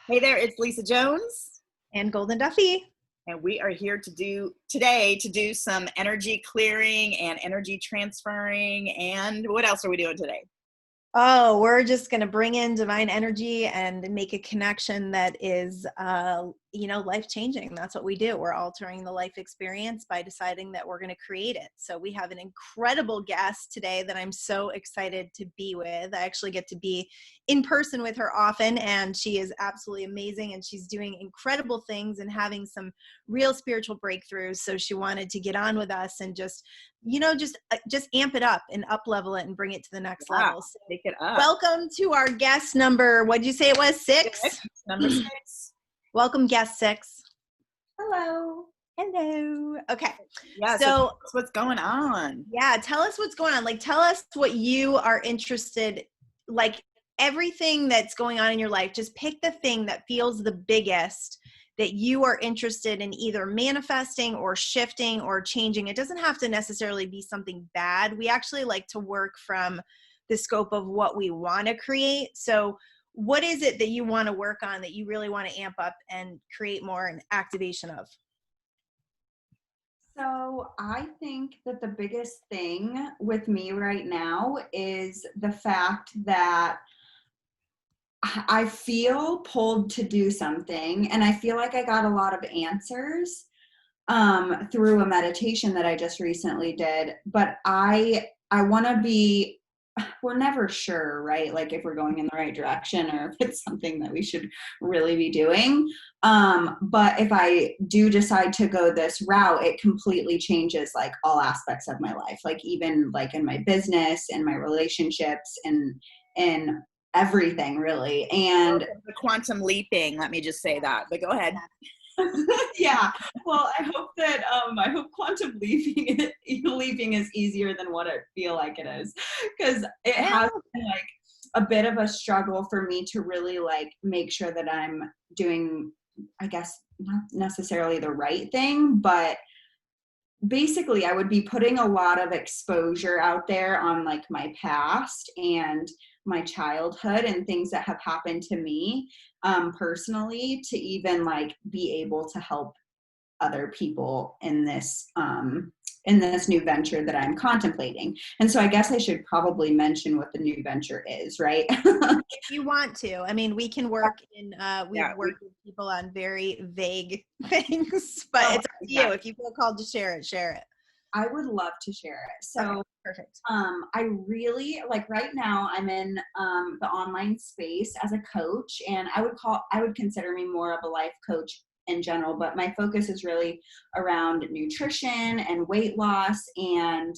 Hey there, it's Lisa Jones. And Golden Duffy. And we are here today to do some energy clearing and energy transferring. And what else are we doing today? Oh, we're just going to bring in divine energy and make a connection that is, life-changing. That's what we do. We're altering the life experience by deciding that we're going to create it. So we have an incredible guest today that I'm so excited to be with. I actually get to be in person with her often, and she is absolutely amazing, and she's doing incredible things and having some real spiritual breakthroughs. So she wanted to get on with us and just amp it up and up level it and bring it to the next level. So take it up. Welcome to our guest number, what did you say it was, 6? Number 6. Welcome, guest 6. Hello. Hello. Okay. Yeah, so what's going on? Yeah, tell us what's going on. Like, tell us what you are interested, like everything that's going on in your life. Just pick the thing that feels the biggest that you are interested in either manifesting or shifting or changing. It doesn't have to necessarily be something bad. We actually like to work from the scope of what we want to create. So what is it that you want to work on that you really want to amp up and create more and activation of? So I think that the biggest thing with me right now is the fact that I feel pulled to do something, and I feel like I got a lot of answers through a meditation that I just recently did. But I want to be, we're never sure, right? Like if we're going in the right direction or if it's something that we should really be doing. But if I do decide to go this route, it completely changes like all aspects of my life, like even like in my business and my relationships and everything really. And the quantum leaping, let me just say that, but go ahead. Yeah, well, I hope quantum leaping is easier than what I feel like it is, because it has been like a bit of a struggle for me to really like make sure that I'm doing, I guess, not necessarily the right thing, but basically I would be putting a lot of exposure out there on like my past and my childhood and things that have happened to me personally to even like be able to help other people in this new venture that I'm contemplating. And so I guess I should probably mention what the new venture is, right? If you want to. I mean, we can work in, we've worked with people on very vague things, but it's up to you. If you feel called to share it, share it. I would love to share it. So, okay, perfect. I really like right now I'm in the online space as a coach, and I would consider me more of a life coach in general, but my focus is really around nutrition and weight loss and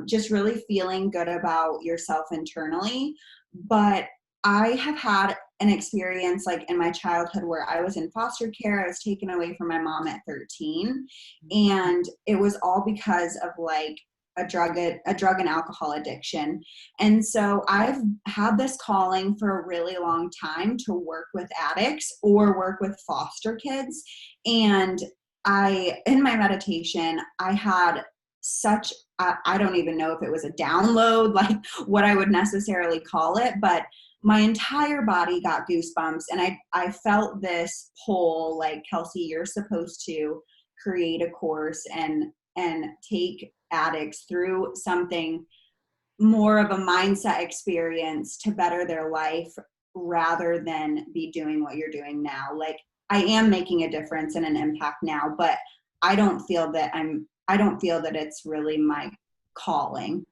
just really feeling good about yourself internally. But I have had an experience like in my childhood where I was in foster care. I was taken away from my mom at 13, and it was all because of like a drug and alcohol addiction. And so I've had this calling for a really long time to work with addicts or work with foster kids. And in my meditation, I had such, I don't even know if it was a download, like what I would necessarily call it, but my entire body got goosebumps, and I felt this pull, like, Kelsey, you're supposed to create a course and take addicts through something more of a mindset experience to better their life rather than be doing what you're doing now. Like, I am making a difference and an impact now, but I don't feel that it's really my calling.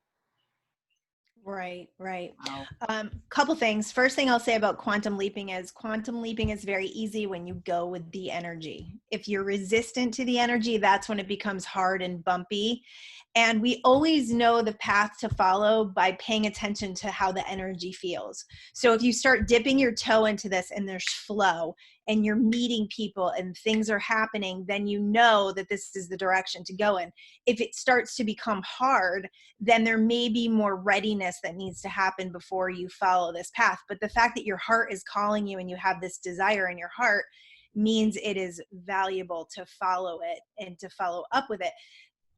Right. Wow. Couple things. First thing I'll say about quantum leaping is very easy when you go with the energy. If you're resistant to the energy, that's when it becomes hard and bumpy. And we always know the path to follow by paying attention to how the energy feels. So if you start dipping your toe into this and there's flow and you're meeting people and things are happening, then you know that this is the direction to go in. If it starts to become hard, then there may be more readiness that needs to happen before you follow this path. But the fact that your heart is calling you and you have this desire in your heart means it is valuable to follow it and to follow up with it.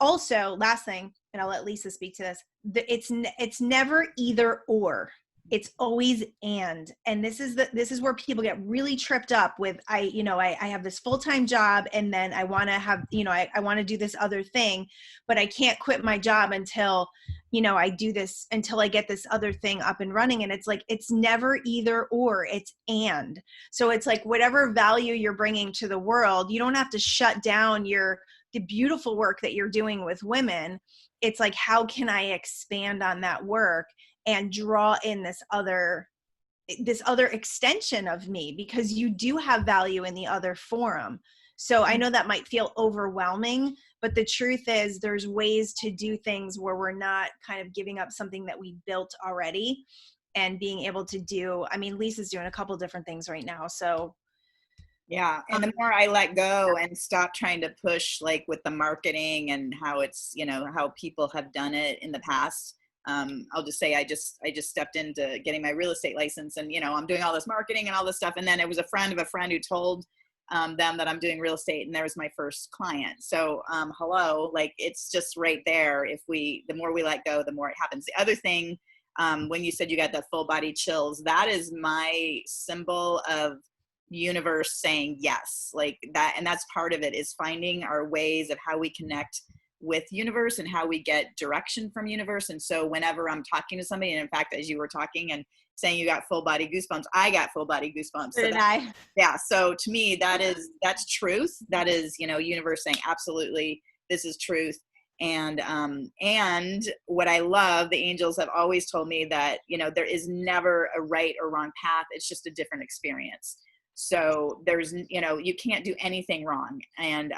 Also, last thing, and I'll let Lisa speak to this, it's never either or. It's always and this is where people get really tripped up with, I have this full-time job, and then I want to have, I want to do this other thing, but I can't quit my job until, I do this, until I get this other thing up and running. And it's like, it's never either or, it's and. So it's like, whatever value you're bringing to the world, you don't have to shut down the beautiful work that you're doing with women. It's like, how can I expand on that work and draw in this other extension of me, because you do have value in the other forum. So I know that might feel overwhelming, but the truth is there's ways to do things where we're not kind of giving up something that we built already, and being able to do, I mean, Lisa's doing a couple different things right now. So yeah. And the more I let go and stop trying to push, like with the marketing and how it's, how people have done it in the past. I'll just say, I just stepped into getting my real estate license, and, I'm doing all this marketing and all this stuff. And then it was a friend of a friend who told them that I'm doing real estate, and there was my first client. So, hello, like, it's just right there. The more we let go, the more it happens. The other thing, when you said you got the full body chills, that is my symbol of universe saying yes, like that. And that's part of it, is finding our ways of how we connect with universe and how we get direction from universe. And so whenever I'm talking to somebody, and in fact, as you were talking and saying you got full body goosebumps, I got full body goosebumps. so did I. Yeah. So to me, that's truth. That is, universe saying, absolutely, this is truth. And what I love, the angels have always told me that, there is never a right or wrong path. It's just a different experience. So there's, you can't do anything wrong. And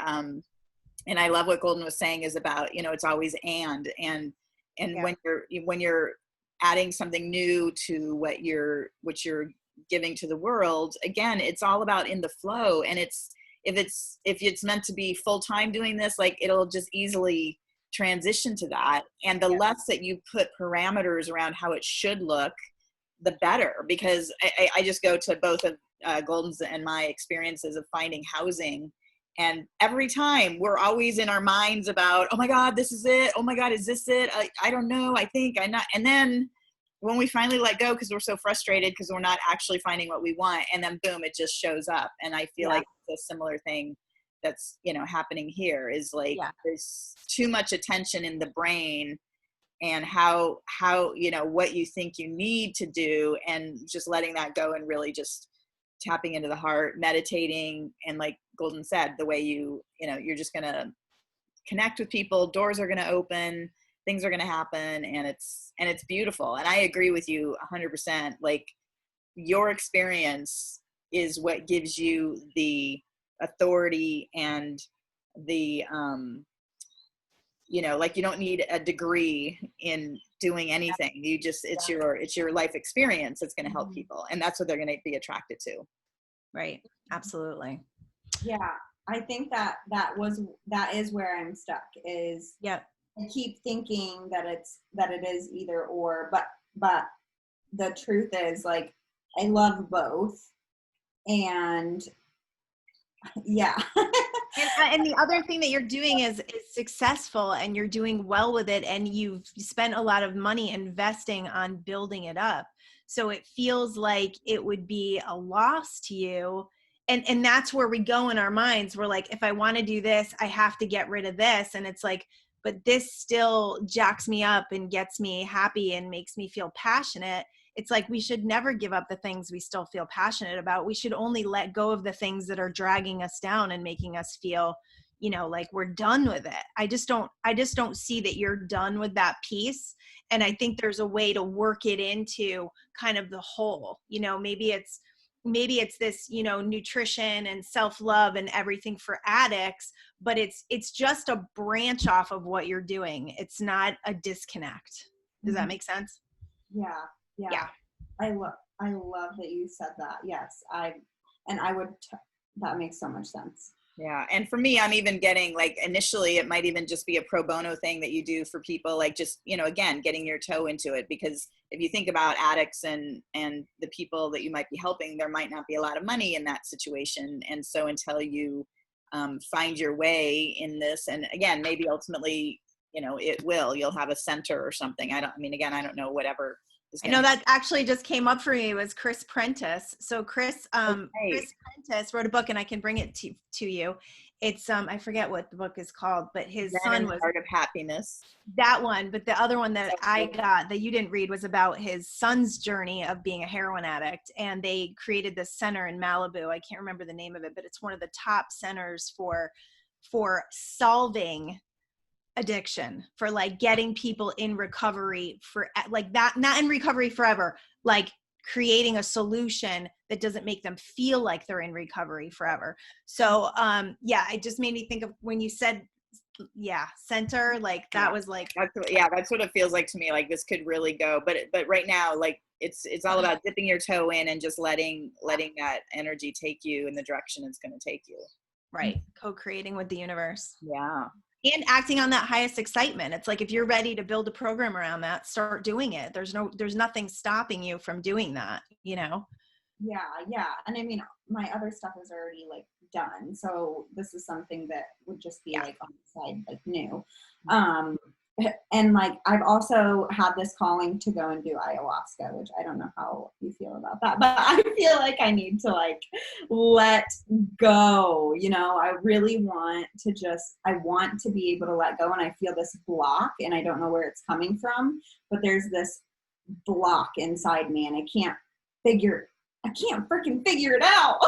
I love what Goldyn was saying is about, it's always and yeah. when you're adding something new to what you're giving to the world, again, it's all about in the flow. And if it's meant to be full-time doing this, like, it'll just easily transition to that. And the less that you put parameters around how it should look, the better. Because I just go to both of Goldyn's and my experiences of finding housing. And every time we're always in our minds about, oh my God, this is it. Oh my God, is this it? I don't know. I think I'm not. And then when we finally let go, because we're so frustrated because we're not actually finding what we want, and then boom, it just shows up. And I feel like it's a similar thing that's, happening here, is like, there's too much attention in the brain, and how, what you think you need to do, and just letting that go, and really just tapping into the heart, meditating. And like Goldyn said, the way you're just going to connect with people, doors are going to open, things are going to happen. And it's beautiful. And I agree with you 100%. Like, your experience is what gives you the authority and the, like, you don't need a degree in doing anything. You just, it's your life experience that's going to help people. And that's what they're going to be attracted to. Right. Absolutely. Yeah. I think that is where I'm stuck, is I keep thinking that it is either or, but the truth is, like, I love both. And yeah. And the other thing that you're doing is successful, and you're doing well with it, and you've spent a lot of money investing on building it up. So it feels like it would be a loss to you. And that's where we go in our minds. We're like, if I want to do this, I have to get rid of this. And it's like, but this still jacks me up and gets me happy and makes me feel passionate. It's like, we should never give up the things we still feel passionate about. We should only let go of the things that are dragging us down and making us feel, like we're done with it. I just don't see that you're done with that piece. And I think there's a way to work it into kind of the whole, maybe it's this, nutrition and self-love and everything for addicts, but it's just a branch off of what you're doing. It's not a disconnect. Does that make sense? Yeah. I love that you said that. Yes. That makes so much sense. Yeah. And for me, I'm even getting, like, initially it might even just be a pro bono thing that you do for people, like, just, again, getting your toe into it. Because if you think about addicts and the people that you might be helping, there might not be a lot of money in that situation. And so until you find your way in this, and again, maybe ultimately, you'll have a center or something. I don't know whatever is I going know to that actually just came up for me was Chris Prentice. So Chris Prentice wrote a book, and I can bring it to you. It's I forget what the book is called, but his Zen son and the was Art of Happiness. that one. But the other one that So I cool. got that you didn't read was about his son's journey of being a heroin addict, and they created this center in Malibu. I can't remember the name of it, but it's one of the top centers for solving addiction, for like getting people in recovery for like that, not in recovery forever, like creating a solution that doesn't make them feel like they're in recovery forever. So yeah, it just made me think of when you said center, like that was like that's what it feels like to me. Like this could really go, but right now, like it's all about dipping your toe in and just letting that energy take you in the direction it's going to take you. Right. Co-creating with the universe. Yeah. And acting on that highest excitement. It's like, if you're ready to build a program around that, start doing it. There's nothing stopping you from doing that, you know? Yeah. And I mean, my other stuff is already like done. So this is something that would just be like on the side, like new. And like, I've also had this calling to go and do ayahuasca, which I don't know how you feel about that, but I feel like I need to like let go, you know. I really want to be able to let go, and I feel this block, and I don't know where it's coming from, but there's this block inside me, and I can't freaking figure it out.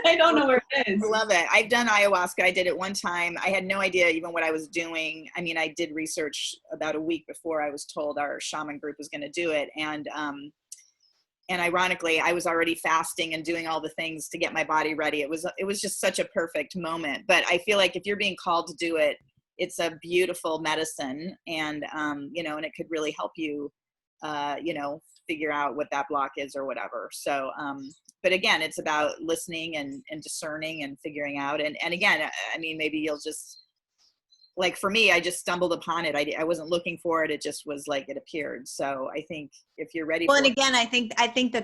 I don't know where it is. I love it. I've done ayahuasca. I did it one time. I had no idea even what I was doing. I mean, I did research about a week before I was told our shaman group was going to do it. And ironically, I was already fasting and doing all the things to get my body ready. It was just such a perfect moment. But I feel like if you're being called to do it, it's a beautiful medicine, and you know, and it could really help you, you know, figure out what that block is or whatever. So, but again, it's about listening and discerning and figuring out. And again, I mean, maybe you'll just, like for me, I just stumbled upon it. I wasn't looking for it. It just was like, it appeared. So I think if you're ready Well, for and again, I think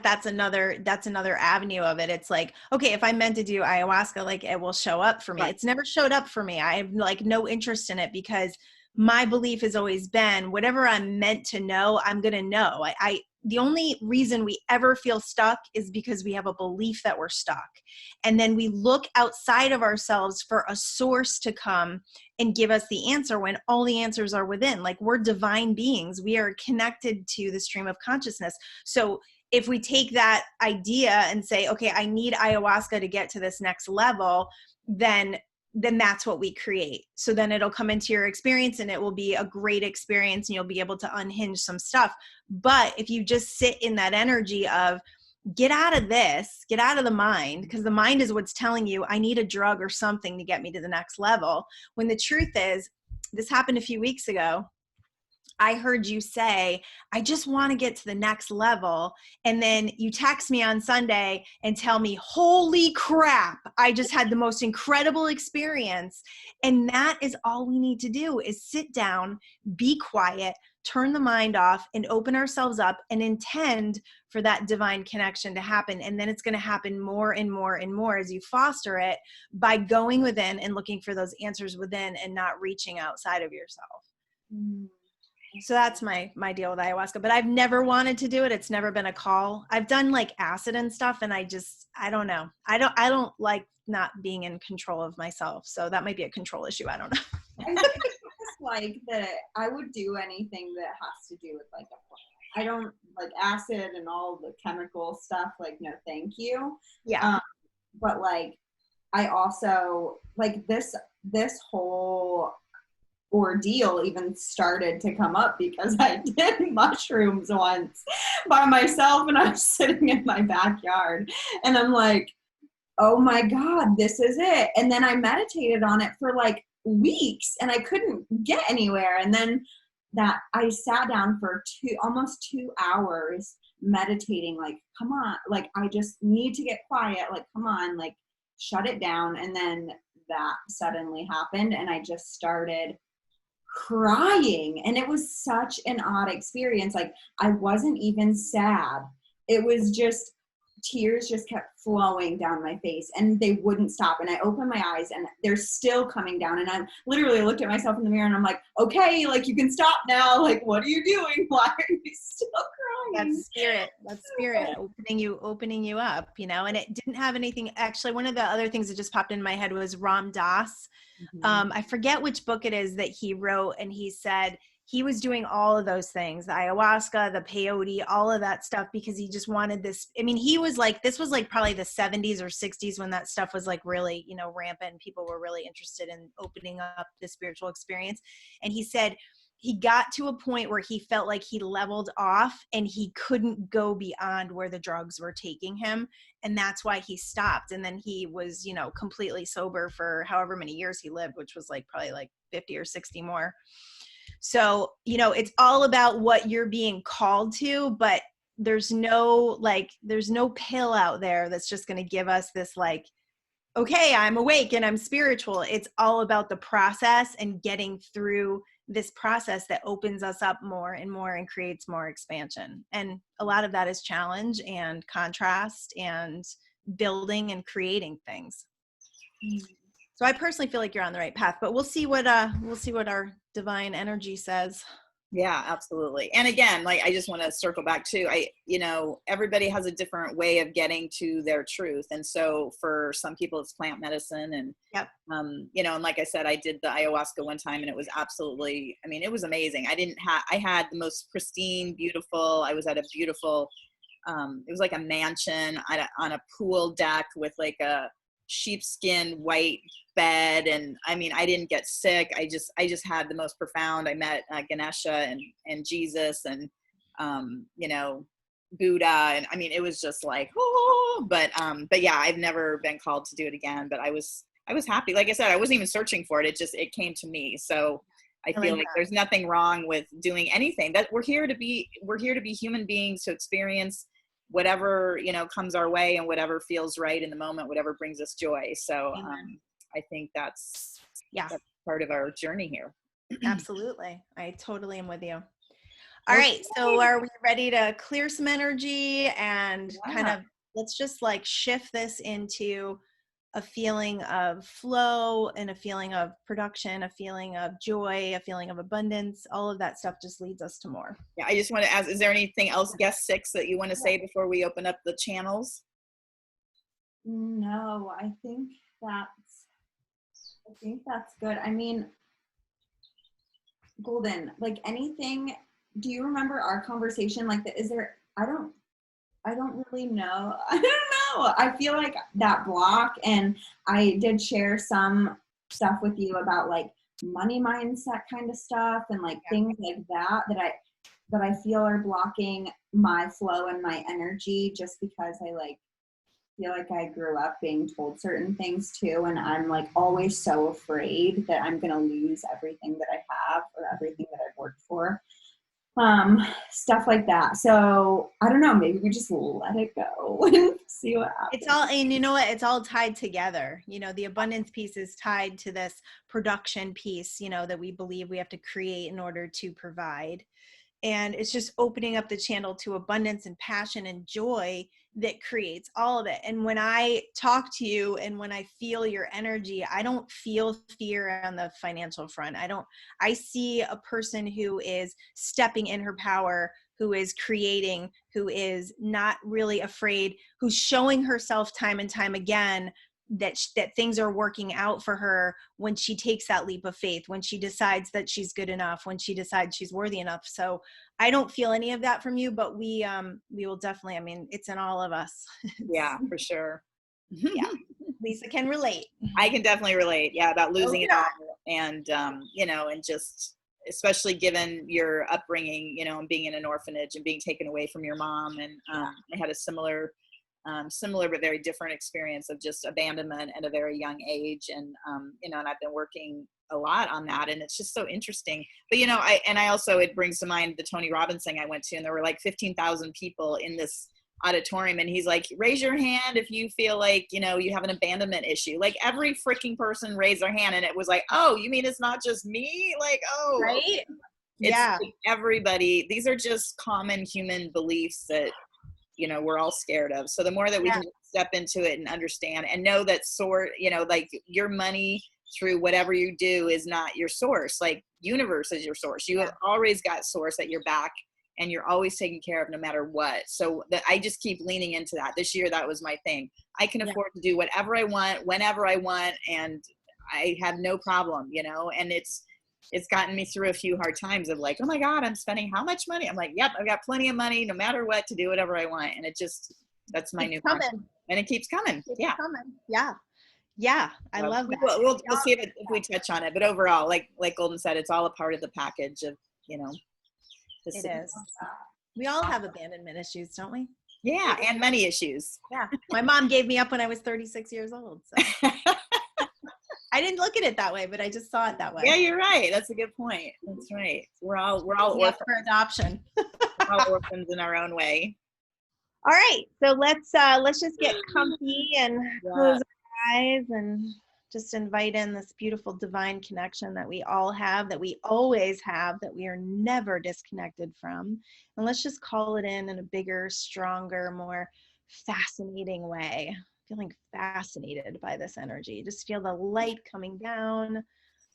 that's another avenue of it. It's like, okay, if I meant to do ayahuasca, like it will show up for me. Right. It's never showed up for me. I have like no interest in it, because my belief has always been whatever I'm meant to know, I'm going to know. The only reason we ever feel stuck is because we have a belief that we're stuck. And then we look outside of ourselves for a source to come and give us the answer, when all the answers are within. Like, we're divine beings. We are connected to the stream of consciousness. So if we take that idea and say, okay, I need ayahuasca to get to this next level, then that's what we create. So then it'll come into your experience, and it will be a great experience, and you'll be able to unhinge some stuff. But if you just sit in that energy of, get out of this, get out of the mind, because the mind is what's telling you, I need a drug or something to get me to the next level. When the truth is, this happened a few weeks ago. I heard you say, I just want to get to the next level. And then you text me on Sunday and tell me, holy crap, I just had the most incredible experience. And that is all we need to do, is sit down, be quiet, turn the mind off, and open ourselves up and intend for that divine connection to happen. And then it's going to happen more and more and more as you foster it, by going within and looking for those answers within and not reaching outside of yourself. So that's my deal with ayahuasca, but I've never wanted to do it. It's never been a call. I've done like acid and stuff, and I don't know. I don't like not being in control of myself. So that might be a control issue. I don't know. I think it's like that I would do anything that has to do with like a plant. I don't like acid and all the chemical stuff. Like, no, thank you. Yeah. But like, I also like this whole ordeal even started to come up because I did mushrooms once by myself, and I was sitting in my backyard, and I'm like, oh my God, this is it. And then I meditated on it for like weeks, and I couldn't get anywhere. And then that I sat down for almost 2 hours meditating, like, come on, like, I just need to get quiet, like, come on, like, shut it down. And then that suddenly happened, and I just started crying, and it was such an odd experience. Like, I wasn't even sad. It was just tears just kept flowing down my face and they wouldn't stop. And I opened my eyes and they're still coming down. And I literally looked at myself in the mirror and I'm like, okay, like you can stop now. Like, what are you doing? Why are you still crying? That's spirit opening you up, you know, and it didn't have anything. Actually, one of the other things that just popped in my head was Ram Dass. I forget which book it is that he wrote, and he said he was doing all of those things, the ayahuasca, the peyote, all of that stuff, because he just wanted this. I mean, he was like, this was like probably the 70s or 60s when that stuff was like really, you know, rampant. People were really interested in opening up the spiritual experience. And he said he got to a point where he felt like he leveled off and he couldn't go beyond where the drugs were taking him. And that's why he stopped. And then he was, you know, completely sober for however many years he lived, which was like probably like 50 or 60 more. So, you know, it's all about what you're being called to, but there's no pill out there that's just going to give us this like, okay, I'm awake and I'm spiritual. It's all about the process and getting through this process that opens us up more and more and creates more expansion. And a lot of that is challenge and contrast and building and creating things. So I personally feel like you're on the right path, but we'll see what our divine energy says. Yeah, absolutely. And again, like, I just want to circle back to, you know, everybody has a different way of getting to their truth. And so for some people it's plant medicine and, yep. You know, and like I said, I did the ayahuasca one time and it was absolutely, I mean, it was amazing. I had the most pristine, beautiful, I was at a beautiful, it was like a mansion on a pool deck with like a sheepskin white bed, and I mean, I didn't get sick. I just had the most profound. I met Ganesha and Jesus and you know, Buddha, and I mean, it was just like, oh, but yeah, I've never been called to do it again. But I was happy. Like I said, I wasn't even searching for it. It came to me. So I feel like there's nothing wrong with doing anything. That we're here to be human beings to experience whatever, you know, comes our way and whatever feels right in the moment, whatever brings us joy. So I think that's part of our journey here. Absolutely. I totally am with you. All right. So are we ready to clear some energy and kind of, let's just like shift this into a feeling of flow and a feeling of production, a feeling of joy, a feeling of abundance. All of that stuff just leads us to more. Yeah. I just want to ask, is there anything else, guest 6, that you want to say before we open up the channels? No, I think that's good. I mean, Goldyn, like anything, do you remember our conversation? Like, I don't really know. I don't know. I feel like that block, and I did share some stuff with you about like money mindset kind of stuff and like things like that I feel are blocking my flow and my energy just because I like feel like I grew up being told certain things too, and I'm like always so afraid that I'm gonna lose everything that I have or everything that I've worked for. Stuff like that. So I don't know, maybe we just let it go and see what happens. And you know what? It's all tied together. You know, the abundance piece is tied to this production piece, you know, that we believe we have to create in order to provide. And it's just opening up the channel to abundance and passion and joy that creates all of it. And when I talk to you and when I feel your energy, I don't feel fear on the financial front. I see a person who is stepping in her power, who is creating, who is not really afraid, who's showing herself time and time again that things are working out for her when she takes that leap of faith, when she decides that she's good enough, when she decides she's worthy enough. So I don't feel any of that from you, but we will definitely, I mean, it's in all of us. Yeah, for sure. Yeah. Lisa can relate. I can definitely relate. Yeah. About losing it all. And, you know, and just, especially given your upbringing, you know, and being in an orphanage and being taken away from your mom. And I had a similar but very different experience of just abandonment at a very young age. And, you know, and I've been working a lot on that, and it's just so interesting. But, you know, I also, it brings to mind the Tony Robbins thing I went to, and there were like 15,000 people in this auditorium, and he's like, raise your hand if you feel like, you know, you have an abandonment issue. Like every freaking person raised their hand, and it was like, oh, you mean it's not just me? Like, oh, right. It's like everybody. These are just common human beliefs that, you know, we're all scared of. So the more that we can step into it and understand and know that you know, like your money through whatever you do is not your source. Like universe is your source. You have always got source at your back, and you're always taken care of no matter what. So that I just keep leaning into that. This year, that was my thing. I can afford to do whatever I want, whenever I want, and I have no problem, you know, and it's gotten me through a few hard times of like, oh my God, I'm spending how much money? I'm like, yep, I've got plenty of money no matter what to do whatever I want. And it just, that's my new mantra. And it keeps coming. Yeah. I love that. We'll see if we touch on it, but overall, like Goldyn said, it's all a part of the package of, you know, it is. We all have abandonment issues, don't we? Yeah. And money issues. Yeah. My mom gave me up when I was 36 years old. So. I didn't look at it that way, but I just saw it that way. Yeah, you're right. That's a good point. That's right. We're all orphans for adoption. We're all orphans in our own way. All right, so let's just get comfy and close our eyes and just invite in this beautiful divine connection that we all have, that we always have, that we are never disconnected from. And let's just call it in a bigger, stronger, more fascinating way. Feeling fascinated by this energy. Just feel the light coming down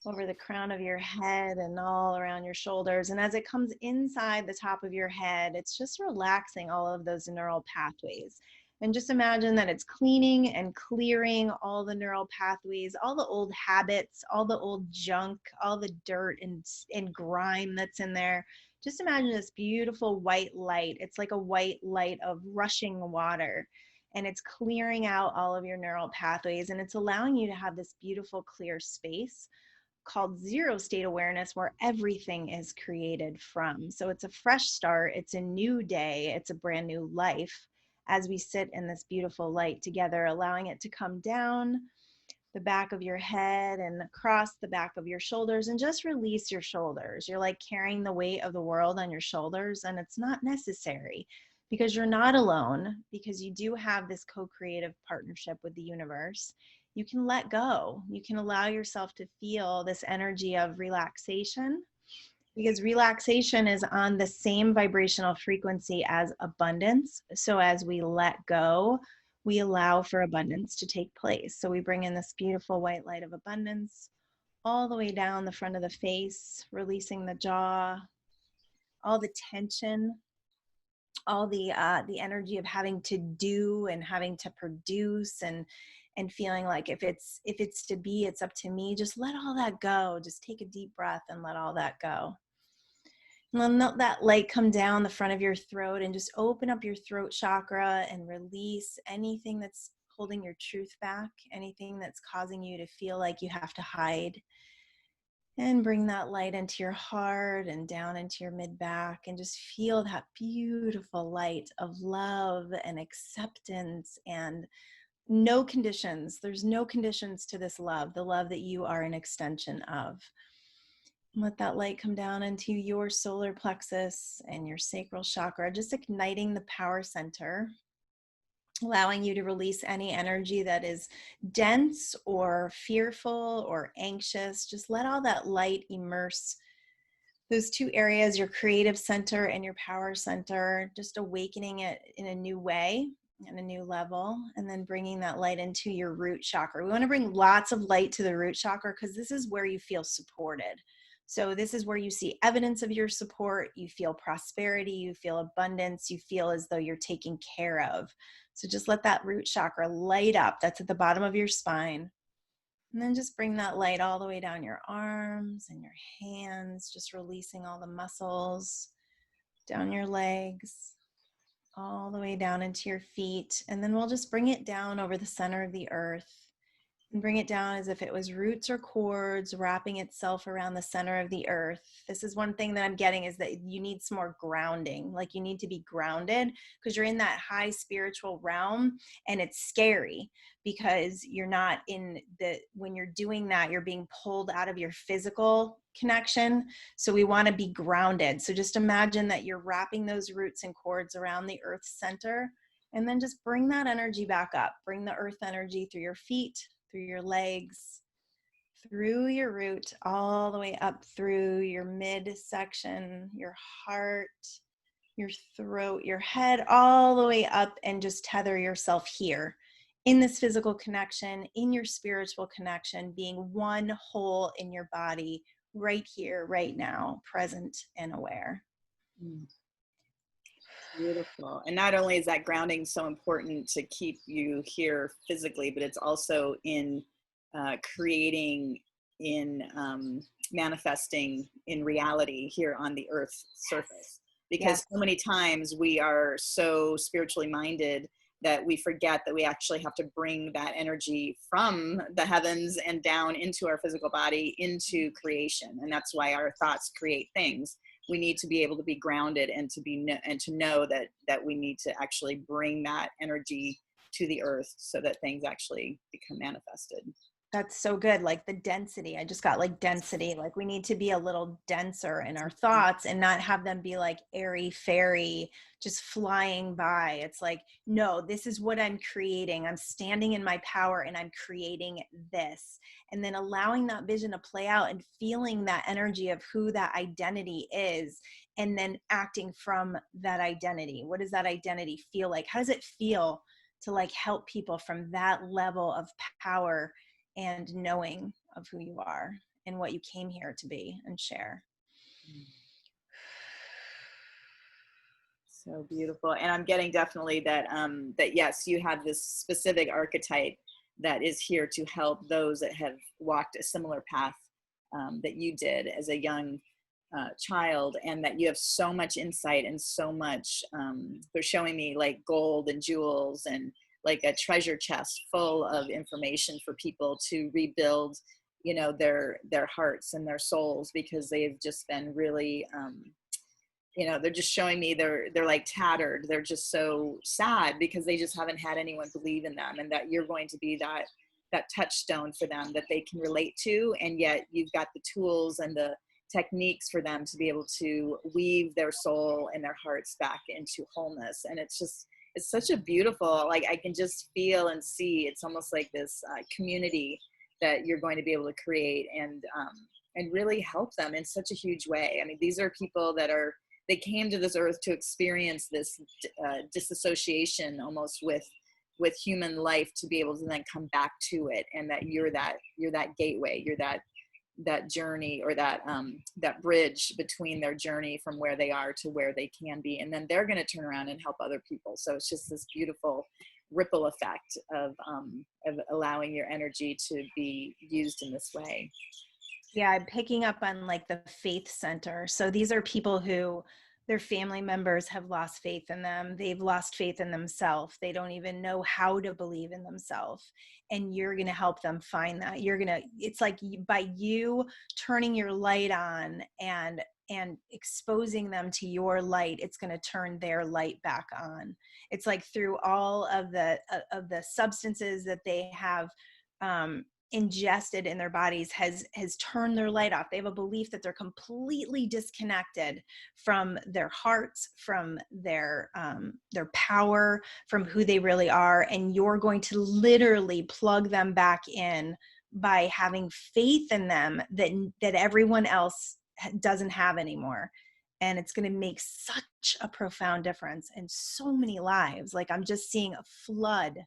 over the crown of your head and all around your shoulders. And as it comes inside the top of your head, it's just relaxing all of those neural pathways. And just imagine that it's cleaning and clearing all the neural pathways, all the old habits, all the old junk, all the dirt and grime that's in there. Just imagine this beautiful white light. It's like a white light of rushing water. And it's clearing out all of your neural pathways, and it's allowing you to have this beautiful clear space called zero state awareness, where everything is created from. So it's a fresh start, it's a new day, it's a brand new life as we sit in this beautiful light together, allowing it to come down the back of your head and across the back of your shoulders, and just release your shoulders. You're like carrying the weight of the world on your shoulders, and it's not necessary, because you're not alone, because you do have this co-creative partnership with the universe. You can let go. You can allow yourself to feel this energy of relaxation, because relaxation is on the same vibrational frequency as abundance. So as we let go, we allow for abundance to take place. So we bring in this beautiful white light of abundance all the way down the front of the face, releasing the jaw, all the tension, all the energy of having to do and having to produce and feeling like if it's to be, it's up to me. Just let all that go. Just take a deep breath and let all that go. And let that light come down the front of your throat, and just open up your throat chakra and release anything that's holding your truth back, anything that's causing you to feel like you have to hide. And bring that light into your heart and down into your mid-back, and just feel that beautiful light of love and acceptance and no conditions. There's no conditions to this love, the love that you are an extension of. Let that light come down into your solar plexus and your sacral chakra, just igniting the power center, allowing you to release any energy that is dense or fearful or anxious. Just let all that light immerse those two areas, your creative center and your power center, just awakening it in a new way, in a new level, and then bringing that light into your root chakra. We want to bring lots of light to the root chakra, because this is where you feel supported. So this is where you see evidence of your support. You feel prosperity, you feel abundance, you feel as though you're taken care of. So just let that root chakra light up. That's at the bottom of your spine. And then just bring that light all the way down your arms and your hands, just releasing all the muscles, down your legs, all the way down into your feet. And then we'll just bring it down over the center of the earth, and bring it down as if it was roots or cords wrapping itself around the center of the earth. This is one thing that I'm getting, is that you need some more grounding. Like you need to be grounded, because you're in that high spiritual realm, and it's scary because you're not in when you're doing that, you're being pulled out of your physical connection. So we want to be grounded. So just imagine that you're wrapping those roots and cords around the earth's center, and then just bring that energy back up. Bring the earth energy through your feet, through your legs, through your root, all the way up through your midsection, your heart, your throat, your head, all the way up, and just tether yourself here in this physical connection, in your spiritual connection, being one whole in your body, right here, right now, present and aware. Beautiful. And not only is that grounding so important to keep you here physically, but it's also in creating, in manifesting in reality here on the earth's surface. Because so many times we are so spiritually minded that we forget that we actually have to bring that energy from the heavens and down into our physical body, into creation. And that's why our thoughts create things. We need to be able to be grounded and to know that we need to actually bring that energy to the earth so that things actually become manifested. That's so good. Like the density. I just got like density. Like we need to be a little denser in our thoughts and not have them be like airy fairy, just flying by. It's like, no, this is what I'm creating. I'm standing in my power and I'm creating this. And then allowing that vision to play out and feeling that energy of who that identity is, and then acting from that identity. What does that identity feel like? How does it feel to like help people from that level of power and knowing of who you are and what you came here to be and share? So beautiful. And I'm getting definitely that that yes, you have this specific archetype that is here to help those that have walked a similar path that you did as a young child, and that you have so much insight and so much they're showing me like gold and jewels and like a treasure chest full of information for people to rebuild, you know, their hearts and their souls, because they've just been really you know, they're just showing me they're like tattered. They're just so sad because they just haven't had anyone believe in them, and that you're going to be that touchstone for them that they can relate to. And yet you've got the tools and the techniques for them to be able to weave their soul and their hearts back into wholeness. And it's just, it's such a beautiful, like I can just feel and see, it's almost like this community that you're going to be able to create and really help them in such a huge way. I mean, these are people that are, they came to this earth to experience this disassociation almost with human life, to be able to then come back to it. And that you're that gateway, you're that journey, or that bridge between their journey from where they are to where they can be. And then they're going to turn around and help other people. So it's just this beautiful ripple effect of allowing your energy to be used in this way. Yeah, I'm picking up on like the faith center. So these are people who their family members have lost faith in them. They've lost faith in themselves. They don't even know how to believe in themselves. And you're going to help them find that. You're going to, it's like by you turning your light on and exposing them to your light, it's going to turn their light back on. It's like through all of the substances that they have ingested in their bodies has turned their light off. They have a belief that they're completely disconnected from their hearts, from their power, from who they really are. And you're going to literally plug them back in by having faith in them that everyone else doesn't have anymore. And it's going to make such a profound difference in so many lives. Like I'm just seeing a flood,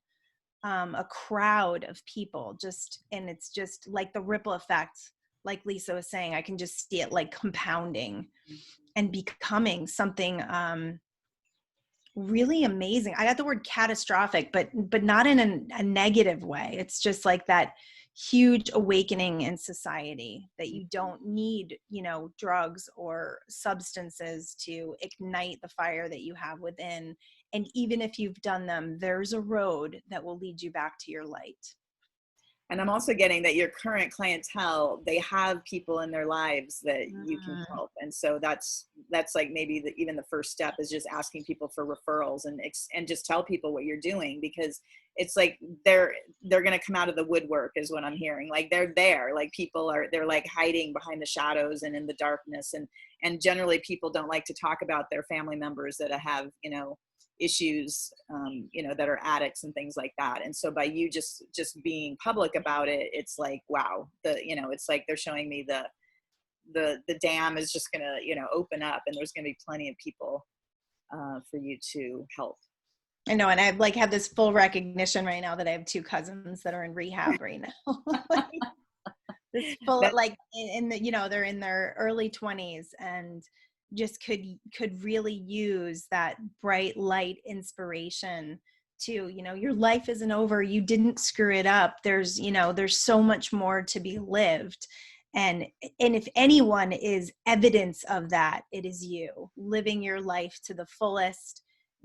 a crowd of people, just, and it's just like the ripple effect, like Lisa was saying, I can just see it like compounding and becoming something really amazing. I got the word catastrophic, but not in a negative way. It's just like that huge awakening in society that you don't need, you know, drugs or substances to ignite the fire that you have within. And even if you've done them, there's a road that will lead you back to your light. And I'm also getting that your current clientele, they have people in their lives that you can help. And so that's like maybe even the first step is just asking people for referrals and just tell people what you're doing, because it's like they're going to come out of the woodwork is what I'm hearing. Like they're there, like they're like hiding behind the shadows and in the darkness. And generally people don't like to talk about their family members that have, you know, issues, you know, that are addicts and things like that. And so by you just being public about it, it's like, wow, you know, it's like they're showing me the dam is just gonna, you know, open up, and there's gonna be plenty of people for you to help. I know, and I've like had this full recognition right now that I have 2 cousins that are in rehab right now. Like, this full like in the, you know, they're in their early 20s and just could really use that bright light inspiration to, you know, your life isn't over, you didn't screw it up, there's, you know, there's so much more to be lived. And if anyone is evidence of that, it is you living your life to the fullest,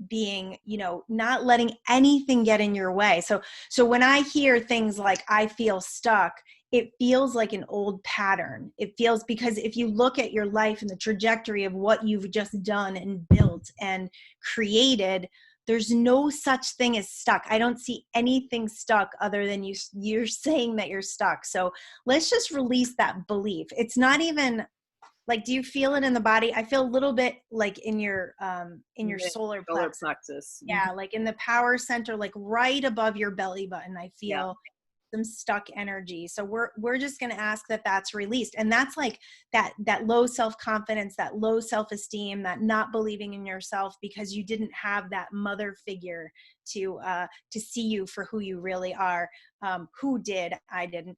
being, you know, not letting anything get in your way. So when I hear things like I feel stuck, it feels like an old pattern. It feels, because if you look at your life and the trajectory of what you've just done and built and created, there's no such thing as stuck. I don't see anything stuck other than you're saying that you're stuck. So let's just release that belief. It's not even like, do you feel it in the body? I feel a little bit like in your solar plexus. Plexus. Yeah, like in the power center, like right above your belly button. I feel some stuck energy. So we're just going to ask that that's released. And that's like that low self-confidence, that low self-esteem, that not believing in yourself because you didn't have that mother figure to see you for who you really are. Who did? I didn't.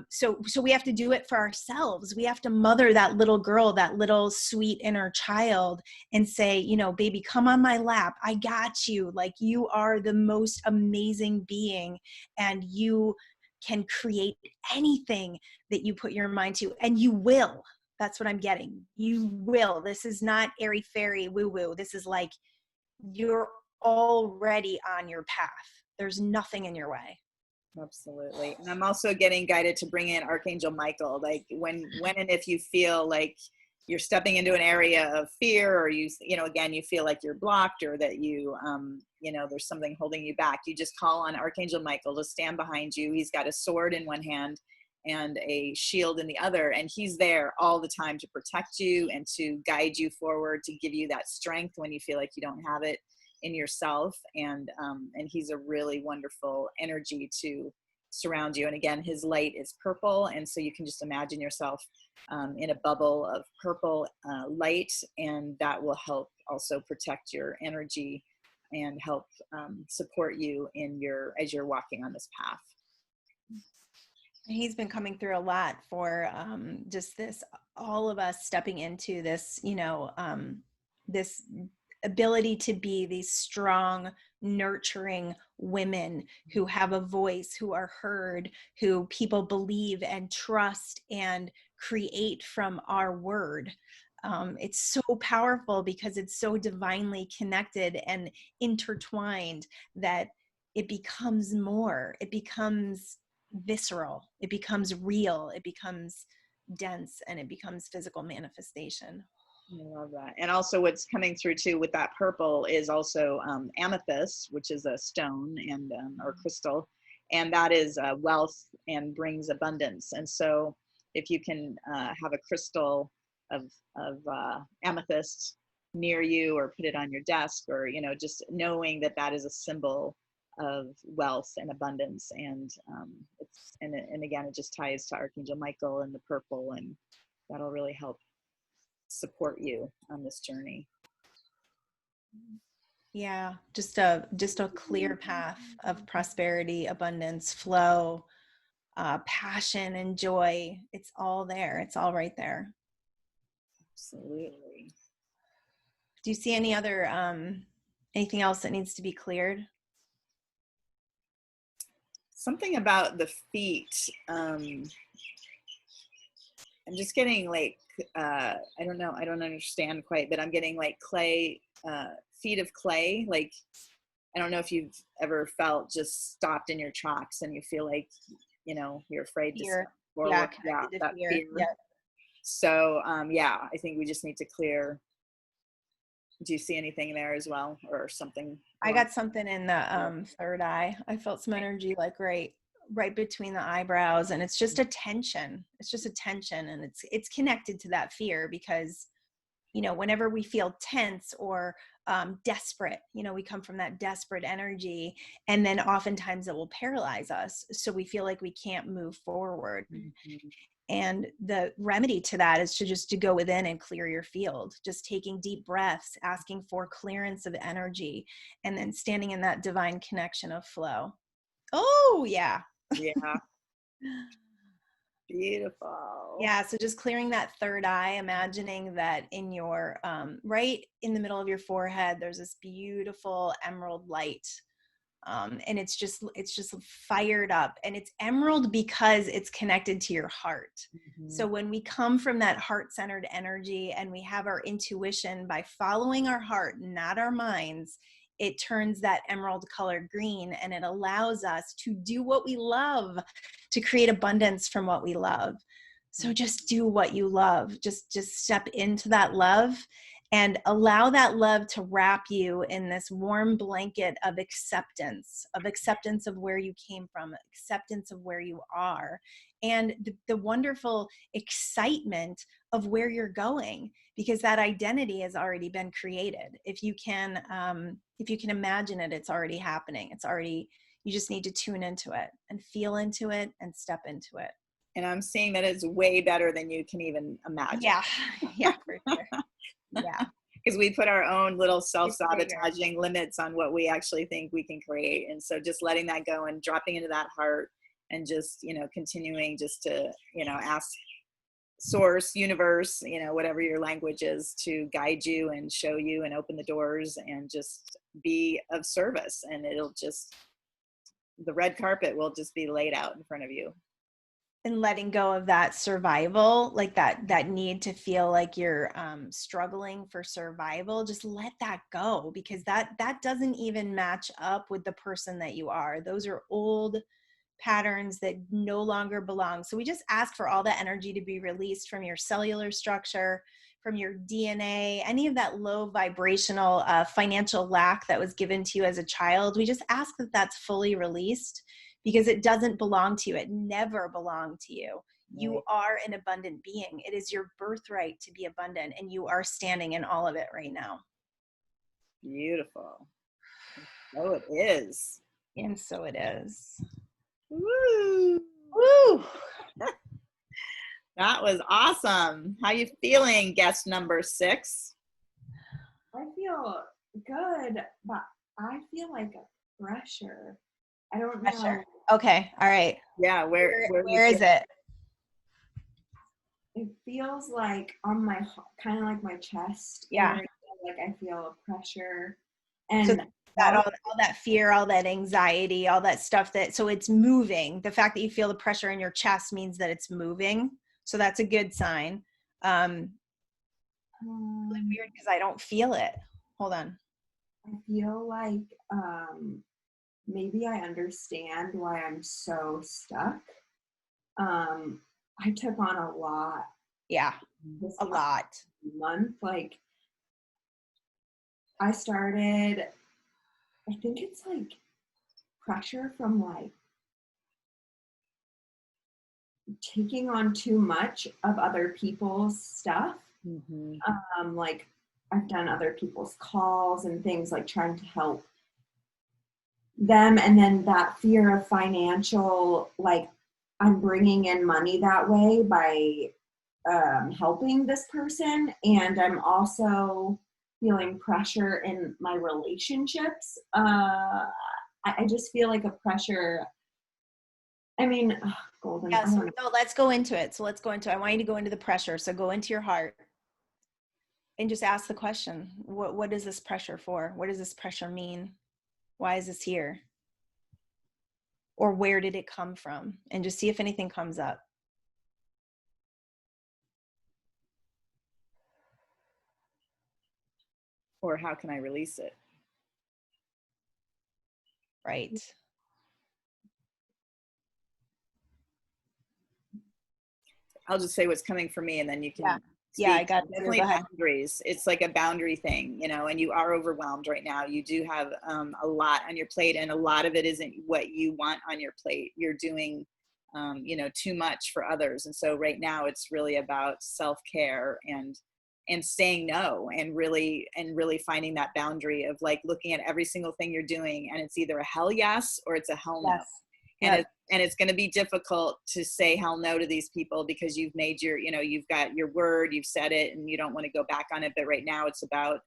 So we have to do it for ourselves. We have to mother that little girl, that little sweet inner child, and say, you know, baby, come on my lap. I got you. Like, you are the most amazing being, and you can create anything that you put your mind to, and you will. That's what I'm getting. You will. This is not airy fairy woo woo. This is like, you're already on your path. There's nothing in your way. Absolutely. And I'm also getting guided to bring in Archangel Michael. Like when and if you feel like you're stepping into an area of fear, or you know, again, you feel like you're blocked, or that you know, there's something holding you back, you just call on Archangel Michael to stand behind you. He's got a sword in one hand and a shield in the other, and he's there all the time to protect you and to guide you forward, to give you that strength when you feel like you don't have it in yourself. And he's a really wonderful energy to surround you. And again, his light is purple, and so you can just imagine yourself in a bubble of purple light, and that will help also protect your energy and help support you in as you're walking on this path. He's been coming through a lot for just this, all of us stepping into this, you know, this ability to be these strong, nurturing women who have a voice, who are heard, who people believe and trust and create from our word. It's so powerful because it's so divinely connected and intertwined that it becomes more, it becomes visceral, it becomes real, it becomes dense, and it becomes physical manifestation. I love that. And also what's coming through too with that purple is also amethyst, which is a stone and or crystal, and that is wealth and brings abundance. And so if you can have a crystal of amethyst near you, or put it on your desk, or, you know, just knowing that that is a symbol of wealth and abundance. And and again, it just ties to Archangel Michael and the purple, and that'll really help support you on this journey. Yeah, just a clear path of prosperity, abundance, flow, passion, and joy. It's all there. It's all right there. Absolutely. Do you see any other anything else that needs to be cleared? Something about the feet. I'm just getting like, I don't know, I don't understand quite, but I'm getting like clay, feet of clay. Like, I don't know if you've ever felt just stopped in your tracks and you feel like, you know, you're afraid to step forward. Yeah, that fear. Yeah. So, yeah, I think we just need to clear. Do you see anything there as well, or something? I got something in the third eye. I felt some energy like right between the eyebrows, and it's just a tension. It's just a tension, and it's connected to that fear because, you know, whenever we feel tense or desperate, you know, we come from that desperate energy, and then oftentimes it will paralyze us. So we feel like we can't move forward. Mm-hmm. And the remedy to that is to go within and clear your field, just taking deep breaths, asking for clearance of energy, and then standing in that divine connection of flow. Oh, yeah. Yeah. Beautiful. Yeah. So just clearing that third eye, imagining that in your, right in the middle of your forehead, there's this beautiful emerald light. And it's just fired up, and it's emerald because it's connected to your heart. Mm-hmm. So when we come from that heart-centered energy and we have our intuition by following our heart, not our minds, it turns that emerald color green, and it allows us to do what we love, to create abundance from what we love. So just do what you love. Just step into that love and allow that love to wrap you in this warm blanket of acceptance of where you came from, acceptance of where you are, and the wonderful excitement of where you're going, because that identity has already been created. If you can imagine it, it's already happening. You just need to tune into it and feel into it and step into it. And I'm seeing that it's way better than you can even imagine. Yeah, for sure. Yeah. Because we put our own little self-sabotaging limits on what we actually think we can create. And so just letting that go and dropping into that heart and just, continuing just to, ask source, universe, whatever your language is, to guide you and show you and open the doors and just be of service. And the red carpet will just be laid out in front of you. And letting go of that survival, like that need to feel like you're struggling for survival, just let that go, because that doesn't even match up with the person that you are. Those are old patterns that no longer belong. So we just ask for all the energy to be released from your cellular structure, from your DNA, any of that low vibrational financial lack that was given to you as a child. We just ask that that's fully released, because it doesn't belong to you. It never belonged to you. You are an abundant being. It is your birthright to be abundant, and you are standing in all of it right now. Beautiful. So it is. And so it is. Woo! Woo! That was awesome. How you feeling, guest number 6? I feel good, but I feel like a pressure. I don't know. Pressure. Okay. All right. Yeah. Where is it? It feels like on my, kind of like my chest. Yeah. Area, like I feel a pressure. And so that all that fear, all that anxiety, all that stuff so it's moving. The fact that you feel the pressure in your chest means that it's moving. So that's a good sign. Really weird because I don't feel it. Hold on. I feel like maybe I understand why I'm so stuck. I took on a lot. Yeah, a lot. Month, like I started, I think it's like pressure from like taking on too much of other people's stuff. Mm-hmm. Like I've done other people's calls and things, like trying to help them, and then that fear of financial, like I'm bringing in money that way by helping this person, and I'm also feeling pressure in my relationships. I just feel like a pressure. I mean, Goldyn. Yeah, so no, let's go into it. I want you to go into the pressure. So go into your heart and just ask the question, what is this pressure for? What does this pressure mean? Why is this here? Or where did it come from? And just see if anything comes up. Or how can I release it? Right. I'll just say what's coming for me, and then you can. Yeah, I got definitely boundaries. It's like a boundary thing, and you are overwhelmed right now. You do have a lot on your plate, and a lot of it isn't what you want on your plate. You're doing, too much for others, and so right now it's really about self-care and saying no, and really finding that boundary of like looking at every single thing you're doing, and it's either a hell yes or it's a hell no. Yes. And and it's going to be difficult to say hell no to these people because you've made your, you know, you've got your word, you've said it, and you don't want to go back on it. But right now it's about,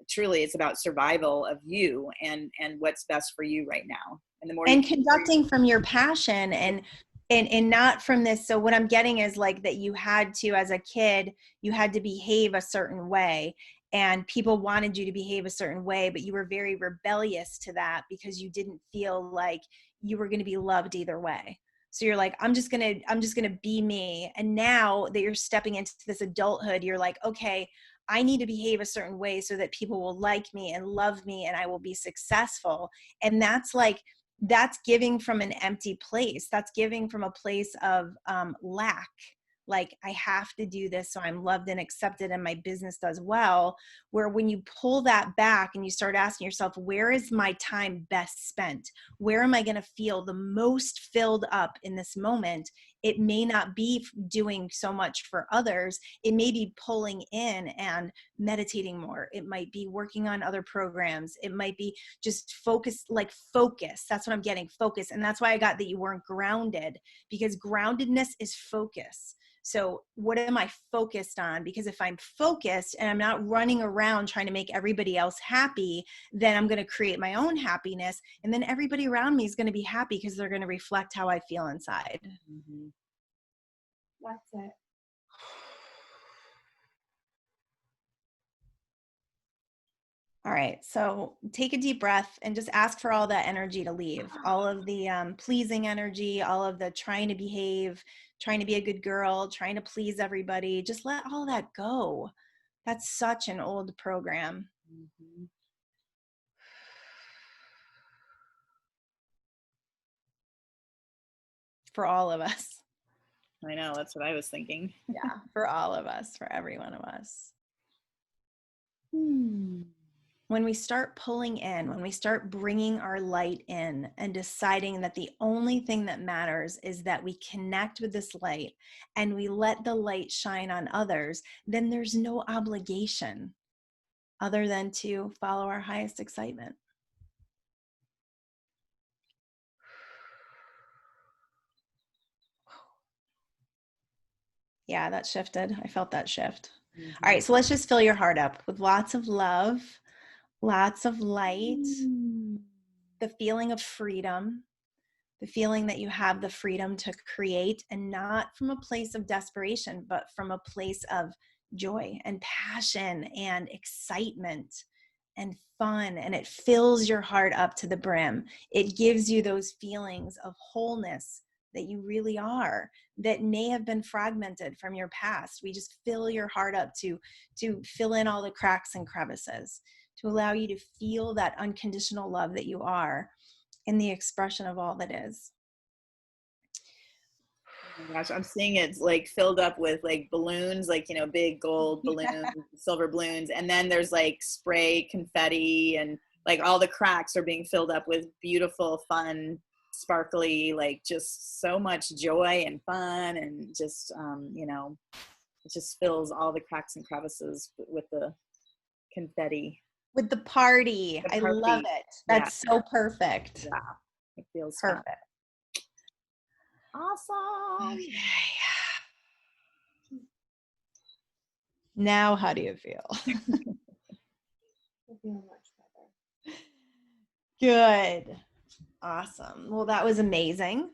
truly it's about survival of you and what's best for you right now. And the more and conducting from your passion and not from this. So what I'm getting is like that you had to, as a kid, you had to behave a certain way and people wanted you to behave a certain way, but you were very rebellious to that because you didn't feel like you were going to be loved either way. So you're like, I'm just going to be me. And now that you're stepping into this adulthood, you're like, okay, I need to behave a certain way so that people will like me and love me and I will be successful. And that's giving from an empty place. That's giving from a place of lack. Like, I have to do this so I'm loved and accepted and my business does well. Where when you pull that back and you start asking yourself, where is my time best spent? Where am I going to feel the most filled up in this moment? It may not be doing so much for others. It may be pulling in and meditating more. It might be working on other programs. It might be just focus. That's what I'm getting, focus. And that's why I got that you weren't grounded, because groundedness is focus. So what am I focused on? Because if I'm focused and I'm not running around trying to make everybody else happy, then I'm going to create my own happiness. And then everybody around me is going to be happy because they're going to reflect how I feel inside. Mm-hmm. That's it. All right. So take a deep breath and just ask for all that energy to leave. All of the pleasing energy, all of the trying to behave, trying to be a good girl, trying to please everybody. Just let all that go. That's such an old program. Mm-hmm. For all of us. I know, that's what I was thinking. Yeah, for all of us, for every one of us. When we start pulling in, when we start bringing our light in and deciding that the only thing that matters is that we connect with this light and we let the light shine on others, then there's no obligation other than to follow our highest excitement. Yeah, that shifted. I felt that shift. Mm-hmm. All right, so let's just fill your heart up with lots of love, lots of light, the feeling of freedom, the feeling that you have the freedom to create, and not from a place of desperation, but from a place of joy and passion and excitement and fun. And it fills your heart up to the brim. It gives you those feelings of wholeness that you really are, that may have been fragmented from your past. We just fill your heart up to fill in all the cracks and crevices, to allow you to feel that unconditional love that you are in the expression of all that is. Oh my gosh, I'm seeing it like filled up with like balloons, like, you know, big gold balloons, silver balloons. And then there's like spray confetti and like all the cracks are being filled up with beautiful, fun, sparkly, like just so much joy and fun. And just, you know, it just fills all the cracks and crevices with the confetti. With the party. I love it. That's so perfect. Yeah, it feels perfect. Fun. Awesome. Okay. Now, how do you feel? I feel much better. Good. Awesome. Well, that was amazing.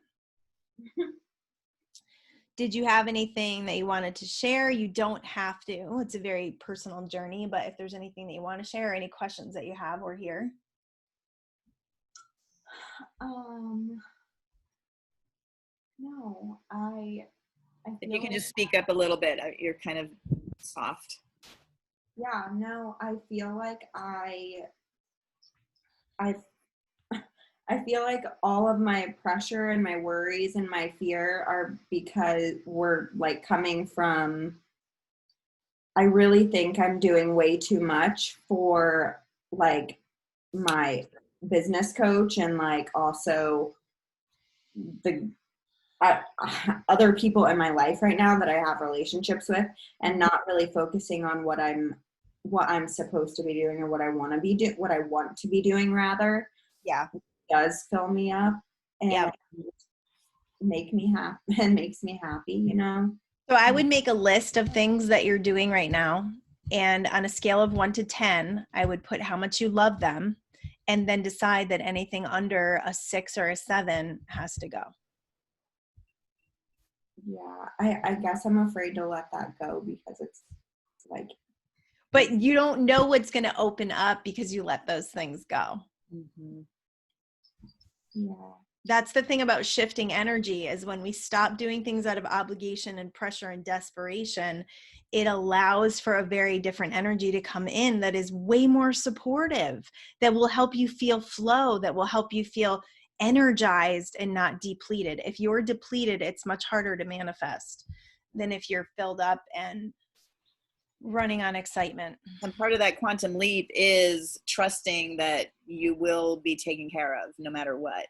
Did you have anything that you wanted to share? You don't have to. It's a very personal journey, but if there's anything that you want to share, or any questions that you have, we're here. No, I if you can just speak up a little bit, you're kind of soft. Yeah, no, I feel like I feel like all of my pressure and my worries and my fear are because we're like coming from, I really think I'm doing way too much for like my business coach and like also the other people in my life right now that I have relationships with, and not really focusing on what I'm supposed to be doing or what I want to be doing rather. Yeah. It does fill me up. And make me happy and makes me happy, you know? So I would make a list of things that you're doing right now. And on a scale of 1 to 10, I would put how much you love them and then decide that anything under a 6 or a 7 has to go. Yeah, I guess I'm afraid to let that go because it's like. But you don't know what's going to open up because you let those things go. Mm-hmm. Yeah. That's the thing about shifting energy, is when we stop doing things out of obligation and pressure and desperation, it allows for a very different energy to come in that is way more supportive, that will help you feel flow, that will help you feel energized and not depleted. If you're depleted, it's much harder to manifest than if you're filled up and running on excitement. And part of that quantum leap is trusting that you will be taken care of no matter what.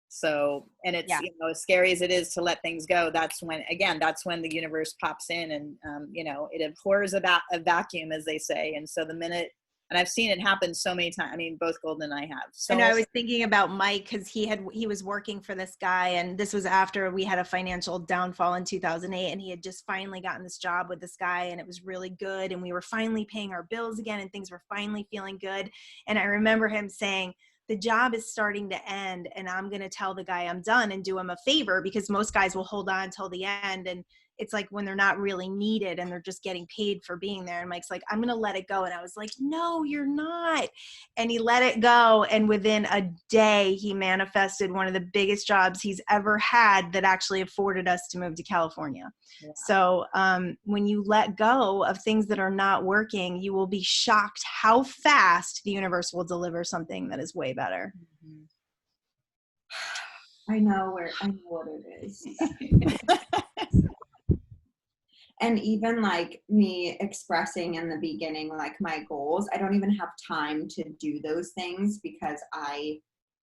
So, and it's, you know, as scary as it is to let things go, that's when, again, that's when the universe pops in and, you know, it abhors about a vacuum, as they say. And so the minute, and I've seen it happen so many times. I mean, both Goldyn and I have. So I know, I was thinking about Mike because he was working for this guy, and this was after we had a financial downfall in 2008, and he had just finally gotten this job with this guy, and it was really good, and we were finally paying our bills again, and things were finally feeling good. And I remember him saying, the job is starting to end, and I'm going to tell the guy I'm done and do him a favor, because most guys will hold on till the end. And it's like when they're not really needed and they're just getting paid for being there. And Mike's like, I'm going to let it go. And I was like, no, you're not. And he let it go. And within a day, he manifested one of the biggest jobs he's ever had that actually afforded us to move to California. Yeah. So when you let go of things that are not working, you will be shocked how fast the universe will deliver something that is way better. Mm-hmm. I know what it is. And even like me expressing in the beginning, like my goals, I don't even have time to do those things because I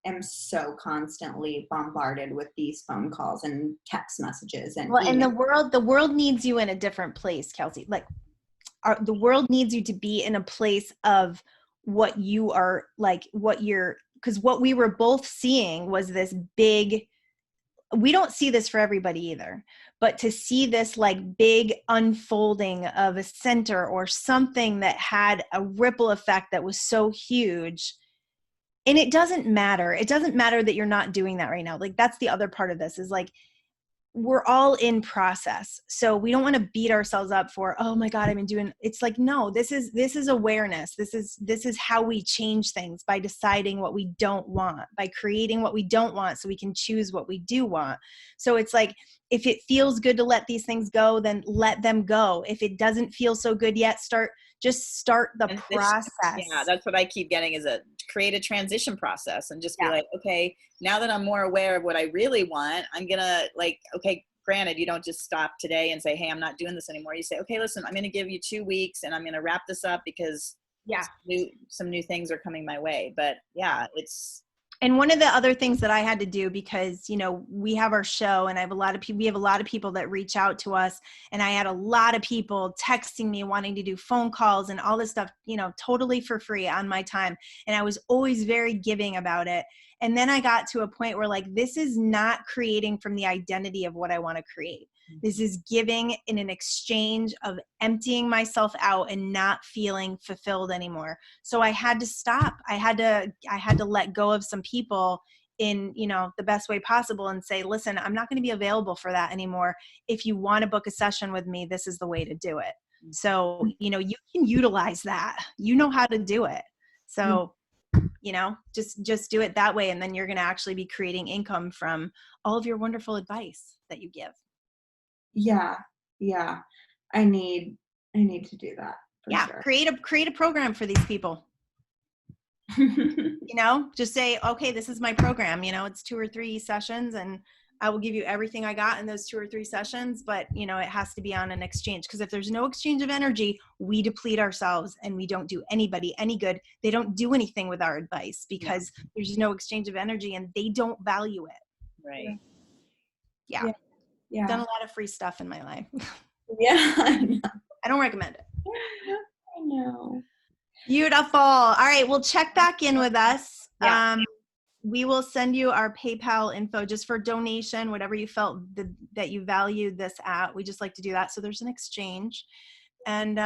am so constantly bombarded with these phone calls and text messages. And well, and the world needs you in a different place, Kelsey. Like the world needs you to be in a place of what you are, like because what we were both seeing was this big, we don't see this for everybody either, but to see this like big unfolding of a center or something that had a ripple effect that was so huge. And it doesn't matter. It doesn't matter that you're not doing that right now. Like that's the other part of this is like, we're all in process. So we don't want to beat ourselves up for, oh my God, I've been doing, it's like, no, this is awareness. This is how we change things, by deciding what we don't want, by creating what we don't want so we can choose what we do want. So it's like, if it feels good to let these things go, then let them go. If it doesn't feel so good yet, start the process. Yeah, that's what I keep getting, is create a transition process and just be like, okay, now that I'm more aware of what I really want, I'm gonna like, okay, granted, you don't just stop today and say, hey, I'm not doing this anymore. You say, okay, listen, I'm gonna give you 2 weeks and I'm gonna wrap this up because some new things are coming my way. But yeah, it's. And one of the other things that I had to do, because, you know, we have our show and we have a lot of people that reach out to us, and I had a lot of people texting me wanting to do phone calls and all this stuff, you know, totally for free on my time. And I was always very giving about it. And then I got to a point where like, this is not creating from the identity of what I want to create. This is giving in an exchange of emptying myself out and not feeling fulfilled anymore. So I had to stop. I had to let go of some people in, you know, the best way possible and say, listen, I'm not going to be available for that anymore. If you want to book a session with me, this is the way to do it. So, you know, you can utilize that. You know how to do it. So, you know, just do it that way. And then you're going to actually be creating income from all of your wonderful advice that you give. Yeah. I need to do that. Sure. Create a program for these people. You know, just say, okay, this is my program. You know, it's 2 or 3 sessions, and I will give you everything I got in those 2 or 3 sessions. But you know, it has to be on an exchange, because if there's no exchange of energy, we deplete ourselves and we don't do anybody any good. They don't do anything with our advice because there's no exchange of energy, and they don't value it. Right. Yeah. I've done a lot of free stuff in my life. Yeah, I know. I don't recommend it. I know. Beautiful. All right. Well, check back in with us. we will send you our PayPal info just for donation, whatever you felt that you valued this at. We just like to do that. So there's an exchange. And,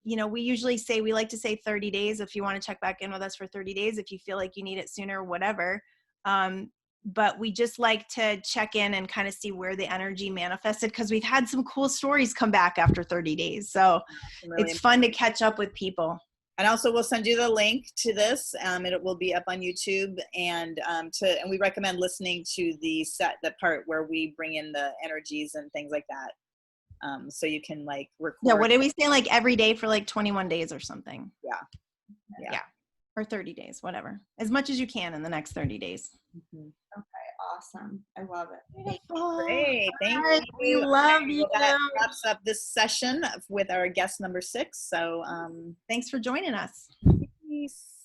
we usually say, we like to say 30 days. If you want to check back in with us for 30 days, if you feel like you need it sooner, whatever. But we just like to check in and kind of see where the energy manifested, because we've had some cool stories come back after 30 days. So really it's fun to catch up with people. And also, we'll send you the link to this. It will be up on YouTube, and we recommend listening to the part where we bring in the energies and things like that. So you can like record. Yeah. What did we say? Like every day for like 21 days or something. Yeah. Or 30 days, whatever. As much as you can in the next 30 days. Okay. Awesome. I love it. Great. Thank right, you. we love you. Well, that wraps up this session with our guest number 6. So thanks for joining us. peace.